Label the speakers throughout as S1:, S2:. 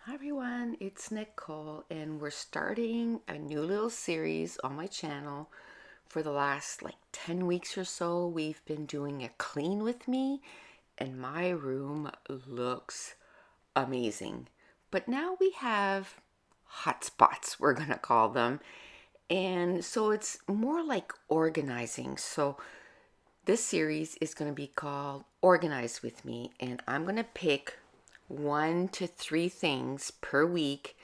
S1: Hi everyone, it's Nicole, and we're starting a new little series on my channel. For the last 10 weeks or so, we've been doing a clean with me, and my room looks amazing. But now we have hot spots, we're gonna call them. And so it's more like organizing. So this series is going to be called Organize with Me, and I'm going to pick 1 to 3 things per week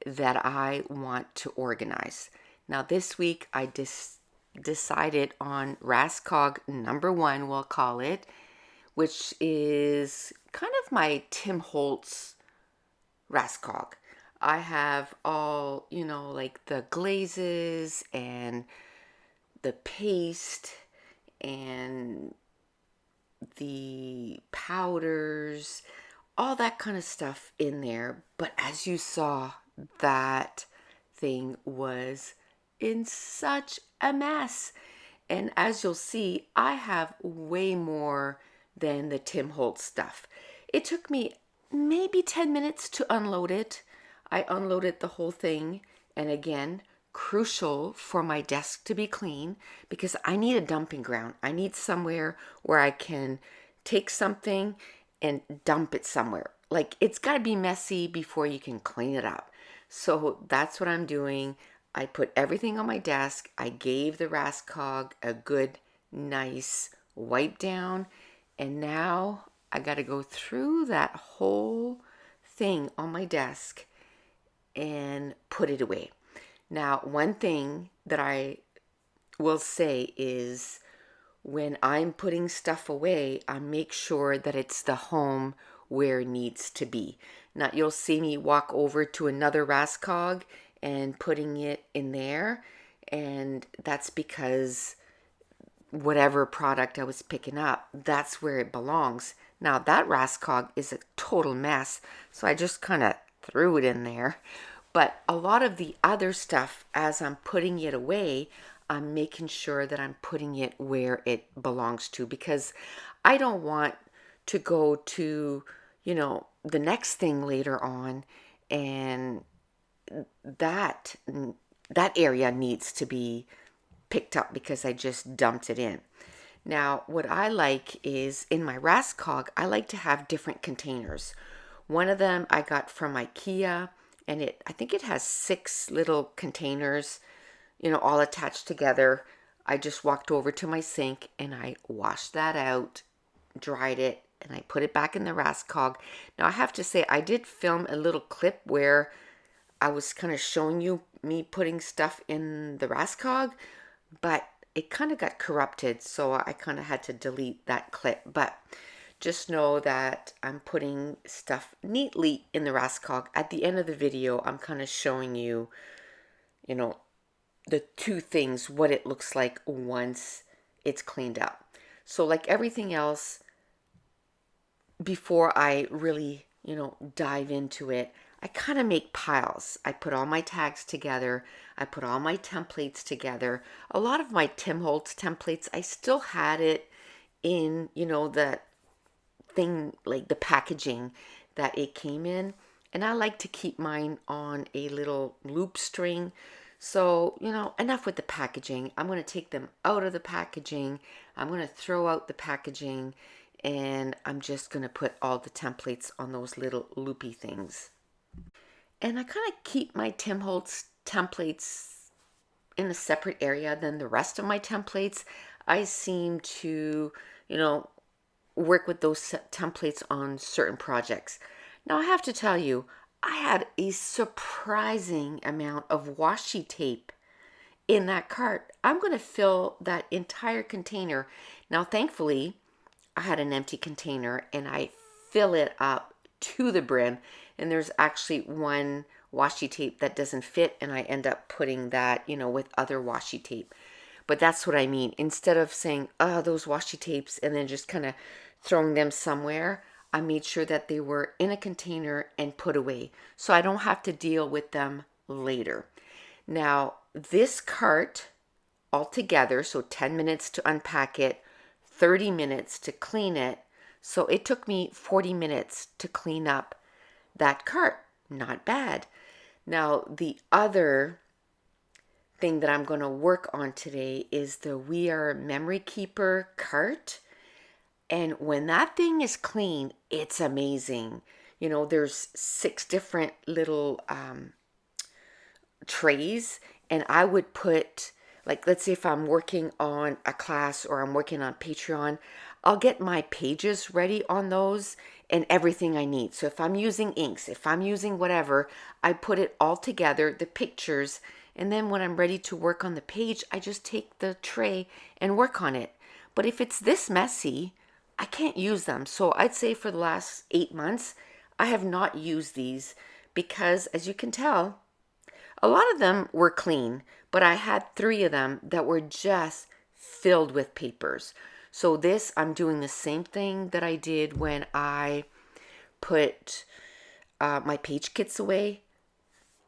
S1: that I want to organize. Now, this week I decided on Rascog number 1, we'll call it, which is kind of my Tim Holtz Rascog. I have all, like the glazes and the paste and the powders, all that kind of stuff in there. But as you saw, that thing was in such a mess. And as you'll see, I have way more than the Tim Holtz stuff. It took me maybe 10 minutes to unload it. I unloaded the whole thing, and again, crucial for my desk to be clean because I need a dumping ground. I need somewhere where I can take something and dump it somewhere. Like, it's got to be messy before you can clean it up. So that's what I'm doing. I put everything on my desk. I gave the Rascog a good, nice wipe down. And now I got to go through that whole thing on my desk and put it away. Now, one thing that I will say is when I'm putting stuff away, I make sure that it's the home where it needs to be. Now, you'll see me walk over to another Rascog and putting it in there, and that's because whatever product I was picking up, that's where it belongs. Now, that Rascog is a total mess, so I just kind of threw it in there. But a lot of the other stuff, as I'm putting it away, I'm making sure that I'm putting it where it belongs to, because I don't want to go to, the next thing later on, and that that area needs to be picked up because I just dumped it in. Now, what I like is in my Rascog, I like to have different containers. One of them I got from IKEA, and I think it has 6 little containers, all attached together. I just walked over to my sink and I washed that out, dried it, and I put it back in the Rascog. Now, I have to say, I did film a little clip where I was kind of showing you me putting stuff in the Rascog, but it kind of got corrupted, so I kind of had to delete that clip. But just know that I'm putting stuff neatly in the Rascog. At the end of the video, I'm kind of showing you, the 2 things, what it looks like once it's cleaned up. So like everything else, before I really, dive into it, I kind of make piles. I put all my tags together. I put all my templates together. A lot of my Tim Holtz templates, I still had it in, that thing, like the packaging that it came in. And I like to keep mine on a little loop string. So, enough with the packaging. I'm going to take them out of the packaging. I'm going to throw out the packaging, and I'm just going to put all the templates on those little loopy things. And I kind of keep my Tim Holtz templates in a separate area than the rest of my templates. I seem to, work with those templates on certain projects. Now, I have to tell you, I had a surprising amount of washi tape in that cart. I'm going to fill that entire container. Now, thankfully, I had an empty container and I fill it up to the brim. And there's actually one washi tape that doesn't fit, and I end up putting that, with other washi tape. But that's what I mean. Instead of saying, oh, those washi tapes, and then just kind of throwing them somewhere, I made sure that they were in a container and put away so I don't have to deal with them later. Now, this cart altogether, so 10 minutes to unpack it, 30 minutes to clean it. So it took me 40 minutes to clean up that cart. Not bad. Now, the other thing that I'm going to work on today is the We Are Memory Keeper cart. And when that thing is clean, it's amazing. You know, there's 6 different little trays, and I would put, like, let's say if I'm working on a class or I'm working on Patreon, I'll get my pages ready on those and everything I need. So if I'm using inks, if I'm using whatever, I put it all together, the pictures, and then when I'm ready to work on the page, I just take the tray and work on it. But if it's this messy, I can't use them. So I'd say for the last 8 months, I have not used these because, as you can tell, a lot of them were clean, but I had 3 of them that were just filled with papers. So this, I'm doing the same thing that I did when I put my page kits away.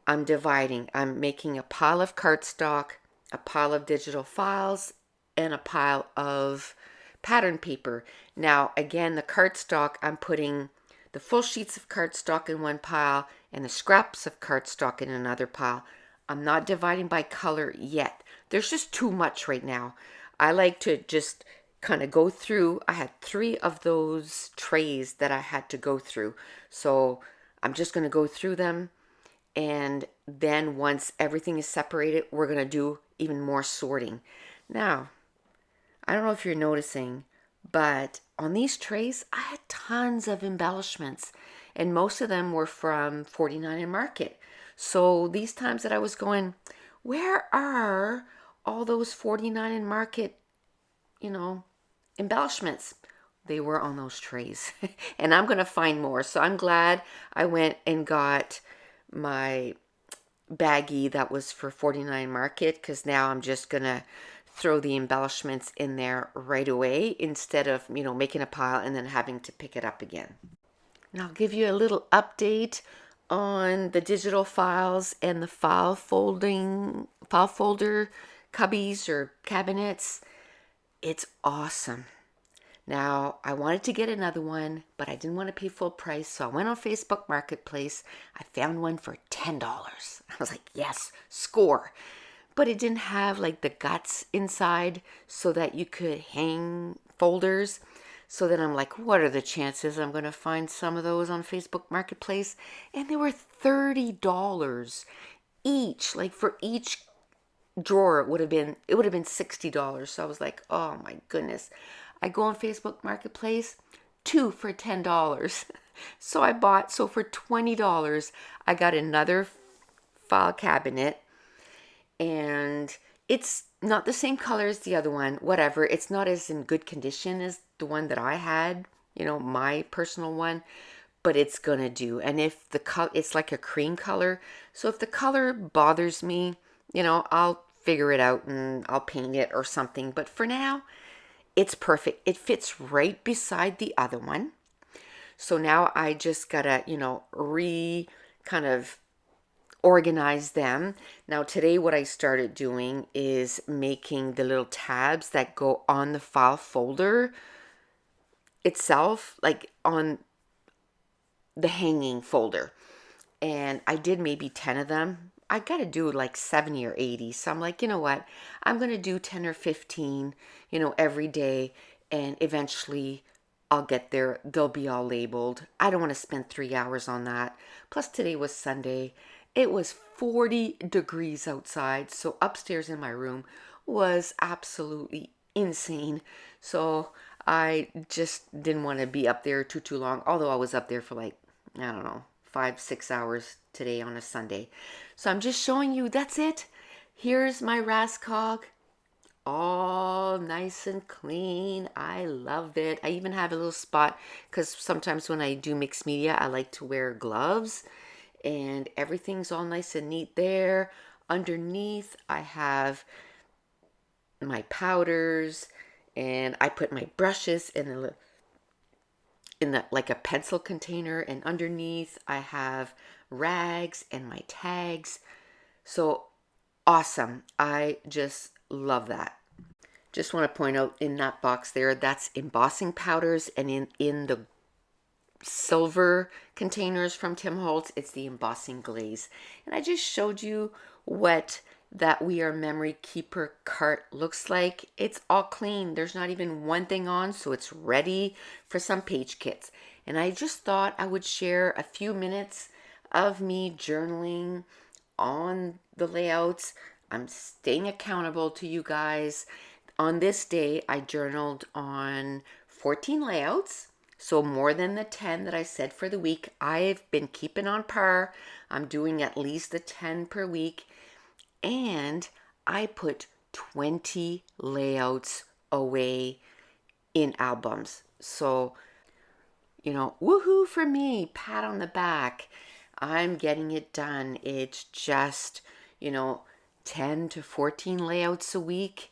S1: I'm dividing. I'm making a pile of cardstock, a pile of digital files, and a pile of pattern paper. Now, again, the cardstock, I'm putting the full sheets of cardstock in one pile and the scraps of cardstock in another pile. I'm not dividing by color yet. There's just too much right now. I like to just kind of go through. I had 3 of those trays that I had to go through. So I'm just going to go through them. And then once everything is separated, we're going to do even more sorting. Now, I don't know if you're noticing, but on these trays, I had tons of embellishments, and most of them were from 49 and Market. So these times that I was going, where are all those 49 and Market, embellishments? They were on those trays, and I'm going to find more. So I'm glad I went and got my baggie that was for 49 Market, because now I'm just going to throw the embellishments in there right away instead of, making a pile and then having to pick it up again. And I'll give you a little update on the digital files and the file folder cubbies or cabinets. It's awesome. Now, I wanted to get another one, but I didn't want to pay full price, so I went on Facebook Marketplace. I found one for $10. I was like, yes, score. But it didn't have like the guts inside so that you could hang folders. So then I'm like, what are the chances I'm going to find some of those on Facebook Marketplace? And they were $30 each. Like for each drawer, it would have been $60. So I was like, oh my goodness. I go on Facebook Marketplace, 2 for $10. So for $20, I got another file cabinet, and it's not the same color as the other one, whatever. It's not as in good condition as the one that I had, my personal one, but it's gonna do. And if the color, it's like a cream color, so if the color bothers me, I'll figure it out and I'll paint it or something. But for now, it's perfect. It fits right beside the other one. So now I just gotta, kind of organize them. Now today what I started doing is making the little tabs that go on the file folder itself, like on the hanging folder. And I did maybe 10 of them. I got to do like 70 or 80. So I'm like, you know what? I'm going to do 10 or 15, every day. And eventually I'll get there. They'll be all labeled. I don't want to spend 3 hours on that. Plus today was Sunday. It was 40 degrees outside. So upstairs in my room was absolutely insane. So I just didn't want to be up there too long. Although I was up there for like, I don't know, 5-6 hours today on a Sunday. So I'm just showing you, that's it. Here's my Rascog, all nice and clean. I love it. I even have a little spot because sometimes when I do mixed media, I like to wear gloves, and everything's all nice and neat there. Underneath, I have my powders, and I put my brushes in the like a pencil container, and underneath I have rags and my tags. So awesome. I just love that. Just want to point out in that box there, that's embossing powders, and in the silver containers from Tim Holtz. It's the embossing glaze. And I just showed you what that We Are Memory Keeper cart looks like. It's all clean. There's not even one thing on, so it's ready for some page kits. And I just thought I would share a few minutes of me journaling on the layouts. I'm staying accountable to you guys. On this day, I journaled on 14 layouts, so more than the 10 that I said for the week. I've been keeping on par. I'm doing at least a 10 per week, and I put 20 layouts away in albums. So, woohoo for me, pat on the back. I'm getting it done. It's just, 10 to 14 layouts a week.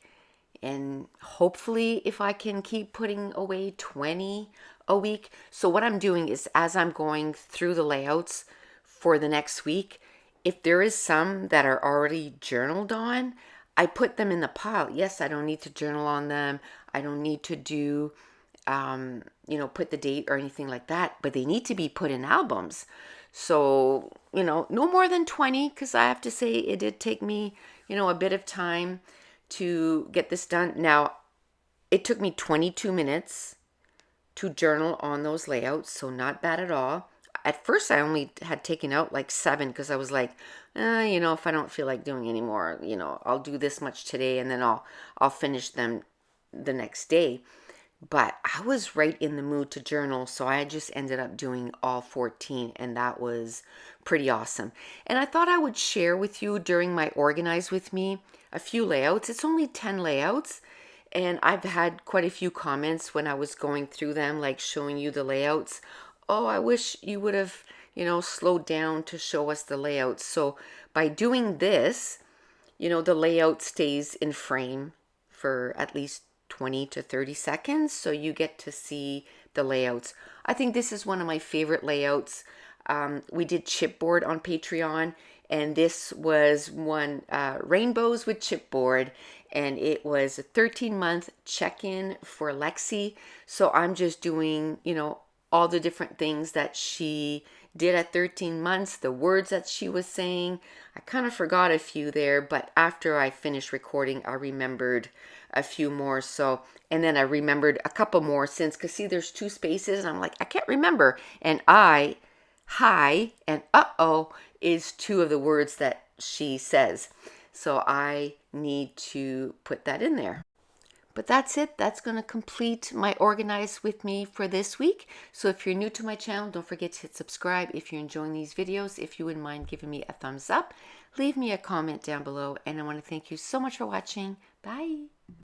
S1: And hopefully, if I can keep putting away 20 a week. So what I'm doing is, as I'm going through the layouts for the next week, if there is some that are already journaled on, I put them in the pile. Yes, I don't need to journal on them. I don't need to do, put the date or anything like that, but they need to be put in albums. So, no more than 20, because I have to say it did take me, a bit of time to get this done. Now, it took me 22 minutes to journal on those layouts, so not bad at all. At first, I only had taken out like 7 because I was like, if I don't feel like doing anymore, I'll do this much today and then I'll finish them the next day. But I was right in the mood to journal, so I just ended up doing all 14, and that was pretty awesome. And I thought I would share with you during my Organize With Me a few layouts. It's only 10 layouts, and I've had quite a few comments when I was going through them, like showing you the layouts. Oh, I wish you would have, slowed down to show us the layouts. So by doing this, the layout stays in frame for at least 20 to 30 seconds, so you get to see the layouts. I think this is one of my favorite layouts. We did chipboard on Patreon, and this was one, Rainbows with Chipboard, and it was a 13-month check-in for Lexi. So I'm just doing, all the different things that she did at 13 months, the words that she was saying. I kind of forgot a few there, but after I finished recording, I remembered a few more. So, and then I remembered a couple more since, because see, there's 2 spaces, and I'm like, I can't remember. And hi, and uh-oh is 2 of the words that she says. So I need to put that in there. But that's it. That's going to complete my Organize With Me for this week. So if you're new to my channel, don't forget to hit subscribe. If you're enjoying these videos, if you wouldn't mind giving me a thumbs up, leave me a comment down below. And I want to thank you so much for watching. Bye.